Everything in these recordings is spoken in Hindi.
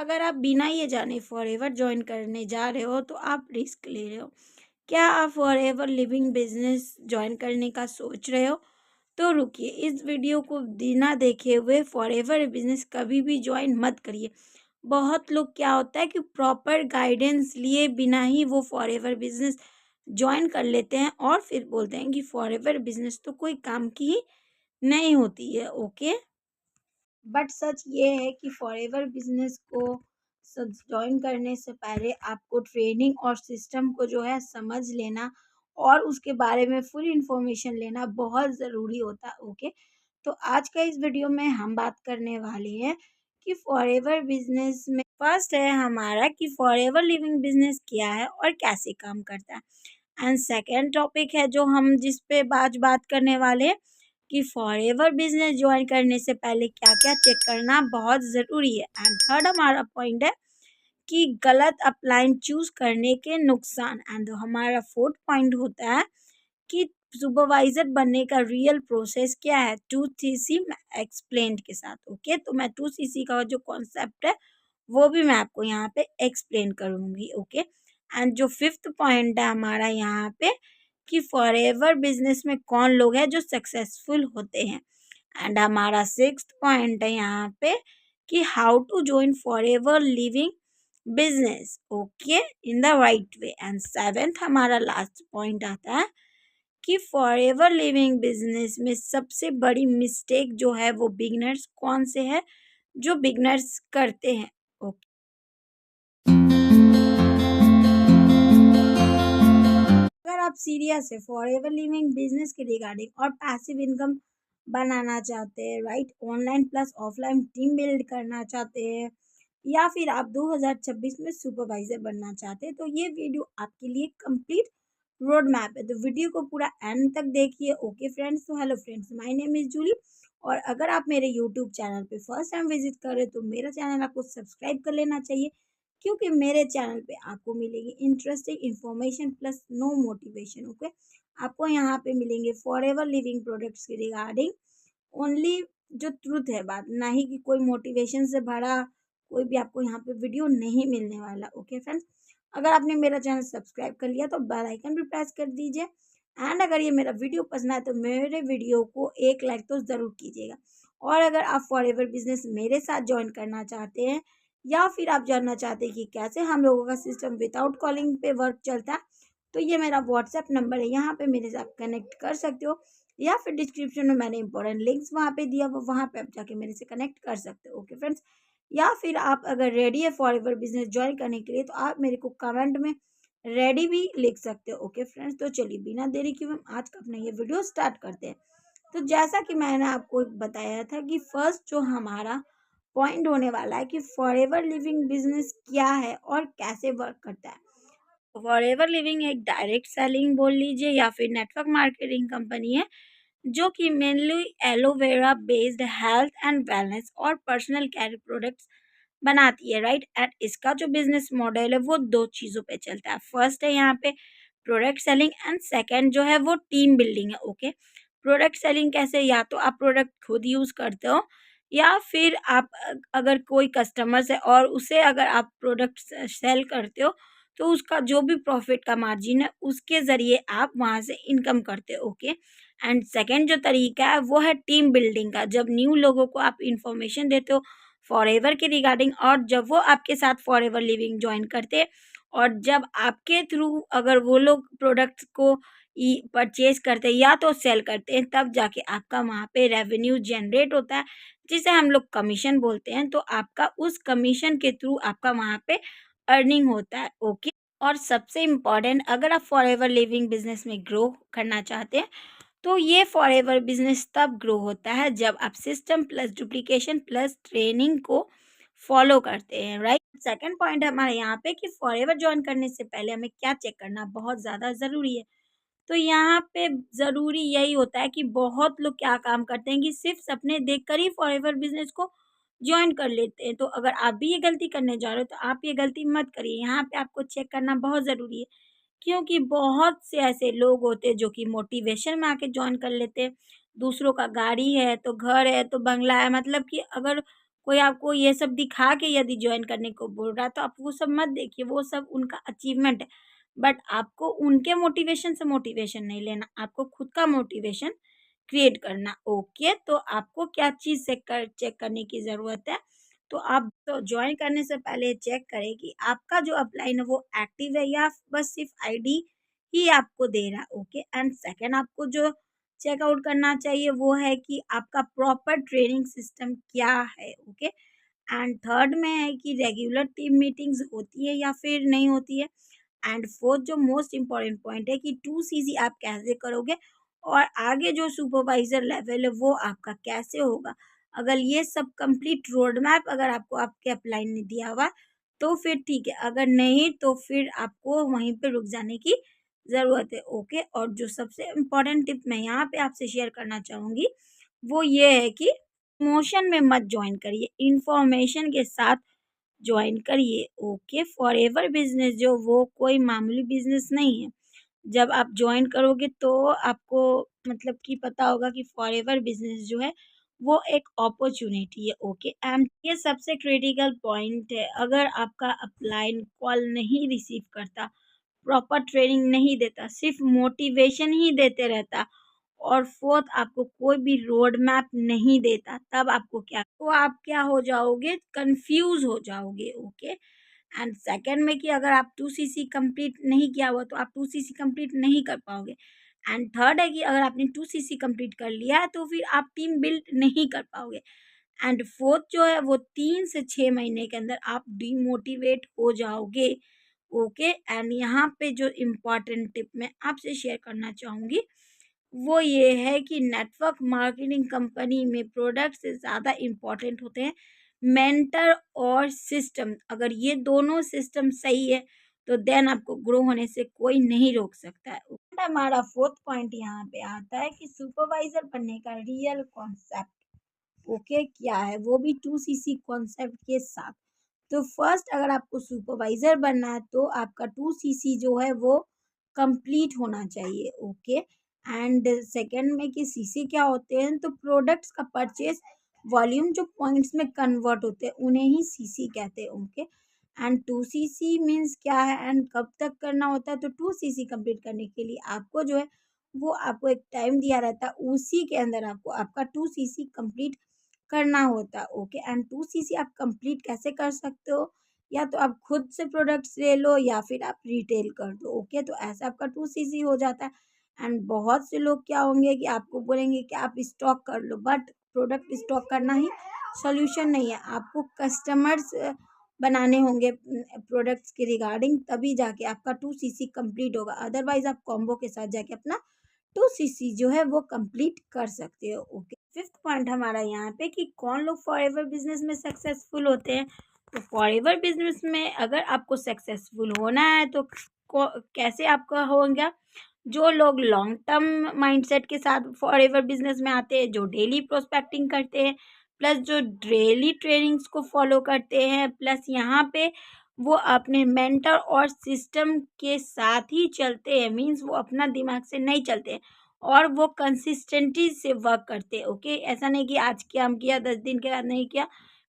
अगर आप बिना ये जाने फॉरएवर जॉइन करने जा रहे हो तो आप रिस्क ले रहे हो। क्या आप फॉरएवर लिविंग बिजनेस जॉइन करने का सोच रहे हो? तो रुकिए, इस वीडियो को बिना देखे हुए फॉरएवर बिजनेस कभी भी जॉइन मत करिए। बहुत लोग क्या होता है कि प्रॉपर गाइडेंस लिए बिना ही वो फॉरएवर बिजनेस जॉइन कर लेते हैं और फिर बोलते हैं कि फॉरएवर बिजनेस तो कोई काम की ही नहीं होती है। ओके, बट सच ये है कि फॉरएवर बिजनेस को ज्वाइन करने से पहले आपको ट्रेनिंग और सिस्टम को जो है समझ लेना और उसके बारे में फुल इंफॉर्मेशन लेना बहुत ज़रूरी होता है। ओके, तो आज का इस वीडियो में हम बात करने वाले हैं कि फॉरएवर बिजनेस में फर्स्ट है हमारा कि फॉरएवर लिविंग बिजनेस क्या है और कैसे काम करता है। एंड सेकेंड टॉपिक है जो हम जिस पे आज बात करने वाले हैं कि फॉरएवर बिजनेस ज्वाइन करने से पहले क्या-क्या चेक करना बहुत ज़रूरी है। एंड थर्ड हमारा पॉइंट है कि गलत अपलाइन चूज़ करने के नुकसान। एंड हमारा फोर्थ पॉइंट होता है कि सुपरवाइज़र बनने का रियल प्रोसेस क्या है 2CC एक्सप्लेन्ड के साथ। ओके, तो मैं 2CC का जो कॉन्सेप्ट है वो भी मैं आपको यहाँ पे एक्सप्लेन करूँगी। ओके, एंड जो फिफ्थ पॉइंट है हमारा यहाँ पे कि फॉरएवर बिजनेस में कौन लोग हैं जो सक्सेसफुल होते हैं। एंड हमारा सिक्स्थ पॉइंट है यहाँ पे कि how to join Forever Living business okay in the right way. And seventh हमारा लास्ट पॉइंट आता है कि फॉरएवर लिविंग बिजनेस में सबसे बड़ी मिस्टेक जो है वो बिगनर्स कौन से है जो बिगनर्स करते हैं। ओके, अगर आप सीरियस है फॉरएवर लिविंग बिजनेस के रिगार्डिंग और पैसिव इनकम बनाना चाहते हैं, right, online plus offline team build करना चाहते हैं या फिर आप 2026 में सुपरवाइजर बनना चाहते हैं, तो ये वीडियो आपके लिए कंप्लीट रोड मैप है। तो वीडियो को पूरा एंड तक देखिए। ओके फ्रेंड्स, तो hello friends, my name is Julie और अगर आप मेरे यूट्यूब चैनल पे फर्स्ट टाइम विजिट कर रहे हो तो मेरा चैनल आपको सब्सक्राइब कर लेना चाहिए क्योंकि मेरे चैनल पे आपको मिलेगी interesting information plus no motivation. Okay, आपको यहाँ पे मिलेंगे फॉरएवर लिविंग प्रोडक्ट्स के रिगार्डिंग ओनली जो ट्रुथ है बात, ना ही कि कोई मोटिवेशन से भरा कोई भी आपको यहाँ पे वीडियो नहीं मिलने वाला। ओके फ्रेंड्स, अगर आपने मेरा चैनल सब्सक्राइब कर लिया तो बेल आइकन भी प्रेस कर दीजिए एंड अगर ये मेरा वीडियो पसंद आए तो मेरे वीडियो को एक लाइक तो ज़रूर कीजिएगा। और अगर आप फॉरएवर बिजनेस मेरे साथ ज्वाइन करना चाहते हैं या फिर आप जानना चाहते हैं कि कैसे हम लोगों का सिस्टम विदाउट कॉलिंग पे वर्क चलता है, तो ये मेरा व्हाट्सएप नंबर है, यहाँ पे मेरे साथ कनेक्ट कर सकते हो या फिर डिस्क्रिप्शन में मैंने इंपॉर्टेंट लिंक्स वहाँ पे दिया हुआ, वहाँ पे आप जाके मेरे से कनेक्ट कर सकते हो। ओके फ्रेंड्स, या फिर आप अगर रेडी है फॉरएवर बिजनेस ज्वाइन करने के लिए तो आप मेरे को कमेंट में रेडी भी लिख सकते हो। ओके फ्रेंड्स, तो चलिए बिना देरी किए हम आज का अपना ये वीडियो स्टार्ट करते हैं। तो जैसा कि मैंने आपको बताया था कि फर्स्ट जो हमारा पॉइंट होने वाला है कि फॉरएवर लिविंग बिजनेस क्या है और कैसे वर्क करता है। फॉरएवर लिविंग एक डायरेक्ट सेलिंग बोल लीजिए या फिर नेटवर्क मार्केटिंग कंपनी है जो कि mainly aloe vera based health and wellness और पर्सनल केयर प्रोडक्ट्स बनाती है, राइट। एंड इसका जो बिजनेस मॉडल है वो दो चीज़ों पे चलता है। फर्स्ट है यहाँ पे प्रोडक्ट सेलिंग एंड सेकंड जो है वो टीम बिल्डिंग है। ओके, प्रोडक्ट सेलिंग कैसे, या तो आप प्रोडक्ट खुद यूज़ करते हो या फिर आप अगर कोई कस्टमर्स है और उसे अगर आप प्रोडक्ट सेल करते हो तो उसका जो भी प्रॉफिट का मार्जिन है उसके ज़रिए आप वहाँ से इनकम करते हो। ओके, एंड सेकंड जो तरीका है वो है टीम बिल्डिंग का, जब न्यू लोगों को आप इंफॉर्मेशन देते हो फॉरएवर के रिगार्डिंग और जब वो आपके साथ फॉरएवर लिविंग ज्वाइन करते हैं और जब आपके थ्रू अगर वो लोग प्रोडक्ट्स को परचेज करते हैं या तो सेल करते हैं तब जाके आपका वहाँ पे रेवेन्यू जनरेट होता है जिसे हम लोग कमीशन बोलते हैं। तो आपका उस कमीशन के थ्रू आपका वहाँ पे अर्निंग होता है। ओके, और सबसे इम्पॉर्टेंट, अगर आप फॉरएवर लिविंग बिजनेस में ग्रो करना चाहते हैं तो ये फॉरएवर बिजनेस तब ग्रो होता है जब आप system plus duplication plus training को फॉलो करते हैं, राइट। सेकंड पॉइंट हमारे यहाँ पे कि फॉरएवर ज्वाइन करने से पहले हमें क्या चेक करना बहुत ज़्यादा ज़रूरी है। तो यहाँ पे ज़रूरी यही होता है कि बहुत लोग क्या काम करते हैं कि सिर्फ सपने देखकर ही फॉरएवर बिजनेस को जॉइन कर लेते हैं। तो अगर आप भी ये गलती करने जा रहे हो तो आप ये गलती मत करिए। यहाँ पे आपको चेक करना बहुत ज़रूरी है क्योंकि बहुत से ऐसे लोग होते हैं जो कि मोटिवेशन में आके जॉइन कर लेते हैं। दूसरों का गाड़ी है तो घर है तो बंगला है, मतलब कि अगर कोई आपको ये सब दिखा के यदि जॉइन करने को बोल रहा है तो आप वो सब मत देखिए, वो सब उनका अचीवमेंट है। बट आपको उनके मोटिवेशन से मोटिवेशन नहीं लेना, आपको खुद का मोटिवेशन क्रिएट करना। ओके, तो आपको क्या चीज़ चेक करने की ज़रूरत है, तो आप तो जॉइन करने से पहले चेक करें कि आपका जो अपलाइन है वो एक्टिव है या बस सिर्फ आईडी ही आपको दे रहा है। ओके, एंड सेकंड आपको जो चेकआउट करना चाहिए वो है कि आपका प्रॉपर ट्रेनिंग सिस्टम क्या है। ओके, एंड थर्ड में है कि रेगुलर टीम मीटिंग्स होती है या फिर नहीं होती है। एंड फोर्थ जो मोस्ट इम्पॉर्टेंट पॉइंट है कि 2CC आप कैसे करोगे और आगे जो सुपरवाइजर लेवल है वो आपका कैसे होगा। अगर ये सब कंप्लीट रोड मैप अगर आपको आपके अपलाइन ने दिया हुआ है, तो फिर ठीक है, अगर नहीं तो फिर आपको वहीं पे रुक जाने की ज़रूरत है। ओके, और जो सबसे इम्पोर्टेंट टिप मैं यहाँ पे आपसे शेयर करना चाहूँगी वो ये है कि इमोशन में मत जॉइन करिए, इन्फॉर्मेशन के साथ जॉइन करिए। ओके, फॉरएवर बिजनेस जो वो कोई मामूली बिजनेस नहीं है। जब आप जॉइन करोगे तो आपको मतलब कि पता होगा कि फॉरएवर बिजनेस जो है वो एक अपॉर्चुनिटी है। ओके, एंड ये सबसे क्रिटिकल पॉइंट है, अगर आपका अपलाइन कॉल नहीं रिसीव करता, प्रॉपर ट्रेनिंग नहीं देता, सिर्फ मोटिवेशन ही देते रहता और फोर्थ आपको कोई भी रोड मैप नहीं देता, तब आपको क्या, तो आप क्या हो जाओगे, कंफ्यूज हो जाओगे। ओके, एंड सेकंड में कि अगर आप 2CC कंप्लीट नहीं किया हुआ तो आप 2CC कंप्लीट नहीं कर पाओगे। एंड थर्ड है कि अगर आपने 2CC कंप्लीट कर लिया है तो फिर आप टीम बिल्ड नहीं कर पाओगे। एंड फोर्थ जो है वो 3 से 6 महीने के अंदर आप डिमोटिवेट हो जाओगे। ओके, एंड यहाँ पे जो इम्पोर्टेंट टिप मैं आपसे शेयर करना चाहूँगी वो ये है कि नेटवर्क मार्केटिंग कंपनी में प्रोडक्ट से ज़्यादा इम्पोर्टेंट होते हैं मेंटर और सिस्टम। अगर ये दोनों सिस्टम सही है तो देन आपको ग्रो होने से कोई नहीं रोक सकता है। And हमारा फोर्थ पॉइंट यहाँ पे आता है कि सुपरवाइजर बनने का रियल कॉन्सेप्ट ओके क्या है, वो भी 2CC कॉन्सेप्ट के साथ। तो फर्स्ट अगर आपको सुपरवाइजर बनना है तो आपका 2CC जो है वो कंप्लीट होना चाहिए। ओके, एंड सेकंड में कि सीसी क्या होते हैं, तो प्रोडक्ट्स का परचेज वॉल्यूम जो पॉइंट्स में कन्वर्ट होते हैं उन्हें ही सीसी कहते हैं। ओके, एंड 2CC मीन्स क्या है एंड कब तक करना होता है, तो 2CC कंप्लीट करने के लिए आपको जो है वो आपको एक टाइम दिया रहता है, उसी के अंदर आपको आपका 2CC कंप्लीट करना होता है। ओके, एंड 2CC आप कंप्लीट कैसे कर सकते हो, या तो आप खुद से प्रोडक्ट्स ले लो या फिर आप रिटेल कर दो। ओके, तो ऐसा आपका 2CC हो जाता है। एंड बहुत से लोग क्या होंगे कि आपको बोलेंगे कि आप स्टॉक कर लो, बट प्रोडक्ट स्टॉक करना ही सॉल्यूशन नहीं है, आपको कस्टमर्स बनाने होंगे प्रोडक्ट्स के रिगार्डिंग, तभी जाके आपका 2CC कंप्लीट होगा। अदरवाइज आप कॉम्बो के साथ जाके अपना 2CC जो है वो कंप्लीट कर सकते हो। ओके, फिफ्थ पॉइंट हमारा यहाँ पे कि कौन लोग फॉरएवर बिजनेस में सक्सेसफुल होते हैं। तो फॉरएवर बिजनेस में अगर आपको सक्सेसफुल होना है तो कैसे आपका होगा, जो लोग लॉन्ग टर्म माइंडसेट के साथ फॉरएवर बिजनेस में आते हैं, जो डेली प्रोस्पेक्टिंग करते हैं, प्लस जो डेली ट्रेनिंग्स को फॉलो करते हैं, प्लस यहाँ पे वो अपने मेंटर और सिस्टम के साथ ही चलते हैं, मीन्स वो अपना दिमाग से नहीं चलते हैं और वो कंसिस्टेंटी से वर्क करते हैं। ओके, ऐसा नहीं कि आज काम किया 10 दिन के बाद नहीं किया,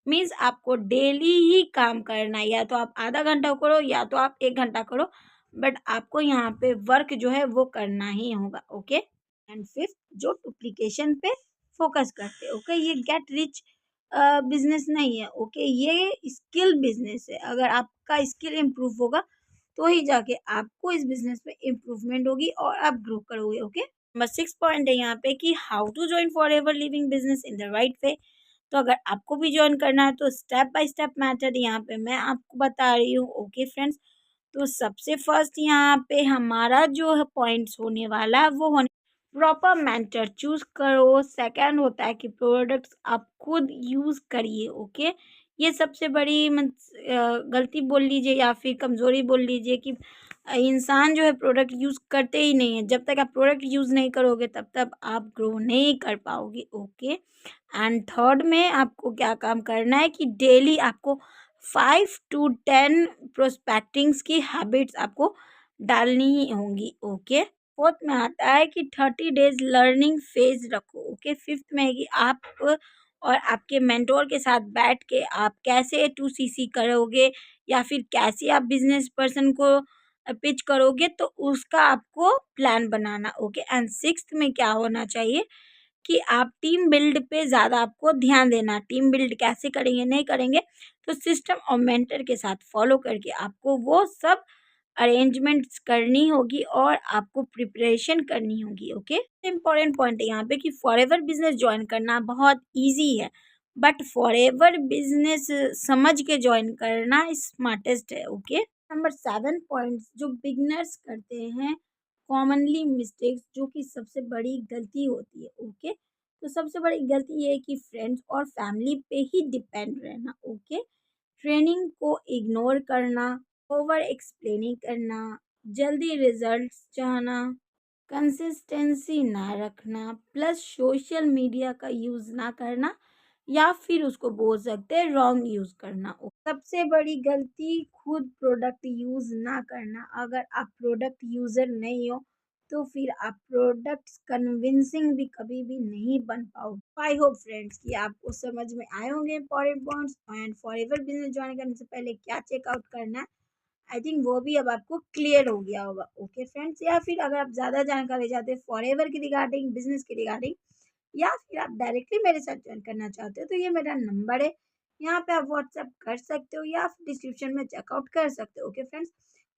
मीन्स आपको डेली ही काम करना है, या तो आप आधा घंटा करो या तो आप 1 घंटा करो, बट आपको यहाँ पे वर्क जो है वो करना ही होगा। ओके, एंड फिफ्थ जो डुप्लीकेशन पे फोकस करते हैं। ओके, ये गेट रिच बिजनेस नहीं है। ओके, ये स्किल बिजनेस है, अगर आपका स्किल इम्प्रूव होगा तो ही जाके आपको इस बिजनेस में इम्प्रूवमेंट होगी और आप ग्रो करोगे। ओके, नंबर 6 पॉइंट है यहाँ पे कि how to join Forever Living business in the right way. तो अगर आपको भी जॉइन करना है तो स्टेप बाय स्टेप मेथड यहाँ पे मैं आपको बता रही हूँ। ओके फ्रेंड्स, तो सबसे फर्स्ट यहाँ पे हमारा जो है पॉइंट्स होने वाला है वो होने, प्रॉपर मेंटर चूज करो। सेकंड होता है कि प्रोडक्ट्स आप खुद यूज़ करिए। ओके, ये सबसे बड़ी गलती बोल लीजिए या फिर कमज़ोरी बोल लीजिए कि इंसान जो है प्रोडक्ट यूज़ करते ही नहीं है। जब तक आप प्रोडक्ट यूज़ नहीं करोगे तब तक आप ग्रो नहीं कर पाओगे। ओके, एंड थर्ड में आपको क्या काम करना है कि डेली आपको 5 to 10 प्रोस्पेक्टिंग्स की हैबिट्स आपको डालनी ही होंगी। ओके, फोर्थ में आता है कि 30 डेज लर्निंग फेज रखो। ओके, फिफ्थ में है कि आप और आपके मेंटोर के साथ बैठ के आप कैसे 2CC करोगे या फिर कैसे आप बिजनेस पर्सन को पिच करोगे, तो उसका आपको plan banana. Okay, and sixth में क्या होना चाहिए कि आप टीम बिल्ड पे ज़्यादा आपको ध्यान देना। टीम बिल्ड कैसे करेंगे, नहीं करेंगे, तो सिस्टम और मेंटर के साथ फॉलो करके आपको वो सब अरेंजमेंट्स करनी होगी और आपको प्रिपरेशन करनी होगी। ओके, इम्पॉर्टेंट पॉइंट है यहाँ पे कि फॉरएवर बिजनेस ज्वाइन करना बहुत इजी है, बट फॉरएवर बिजनेस समझ के ज्वाइन करना स्मार्टेस्ट है। ओके, नंबर 7 पॉइंट्स जो बिगनर्स करते हैं, कॉमनली मिस्टेक्स, जो कि सबसे बड़ी गलती होती है। ओके, तो सबसे बड़ी गलती ये है कि फ्रेंड्स और फैमिली पे ही डिपेंड रहना। ओके, ट्रेनिंग को इग्नोर करना, ओवर एक्सप्लेनिंग करना, जल्दी रिजल्ट्स चाहना, कंसिस्टेंसी ना रखना, प्लस सोशल मीडिया का यूज़ ना करना, या फिर उसको बोल सकते हैं रॉन्ग यूज़ करना। सबसे बड़ी गलती खुद प्रोडक्ट यूज़ ना करना। अगर आप प्रोडक्ट यूज़र नहीं हो तो फिर आप प्रोडक्ट्स कन्विंसिंग भी कभी भी नहीं बन पाओगे। आई होप फ्रेंड्स कि आपको समझ में आए होंगे important points, and forever business join करने से पहले क्या चेकआउट करना है। आई थिंक वो भी अब आपको क्लियर हो गया होगा। ओके फ्रेंड्स, या फिर अगर आप ज़्यादा जानकारी चाहते हैं फॉरएवर की रिगार्डिंग, बिजनेस की रिगार्डिंग, या फिर आप डायरेक्टली मेरे साथ ज्वाइन करना चाहते हो, तो ये मेरा नंबर है, यहाँ पे आप व्हाट्सएप कर सकते हो या फिर डिस्क्रिप्शन में चेकआउट कर सकते हो। ओके फ्रेंड्स,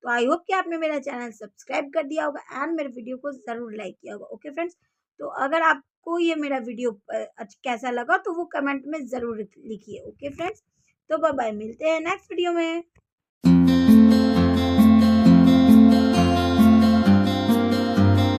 तो आई होप कि आपने मेरा चैनल सब्सक्राइब कर दिया होगा एंड मेरे वीडियो को ज़रूर लाइक किया होगा। ओके फ्रेंड्स, तो अगर आपको ये मेरा वीडियो कैसा लगा तो वो कमेंट में ज़रूर लिखिए। ओके फ्रेंड्स, तो बाय बाय, मिलते हैं नेक्स्ट वीडियो में।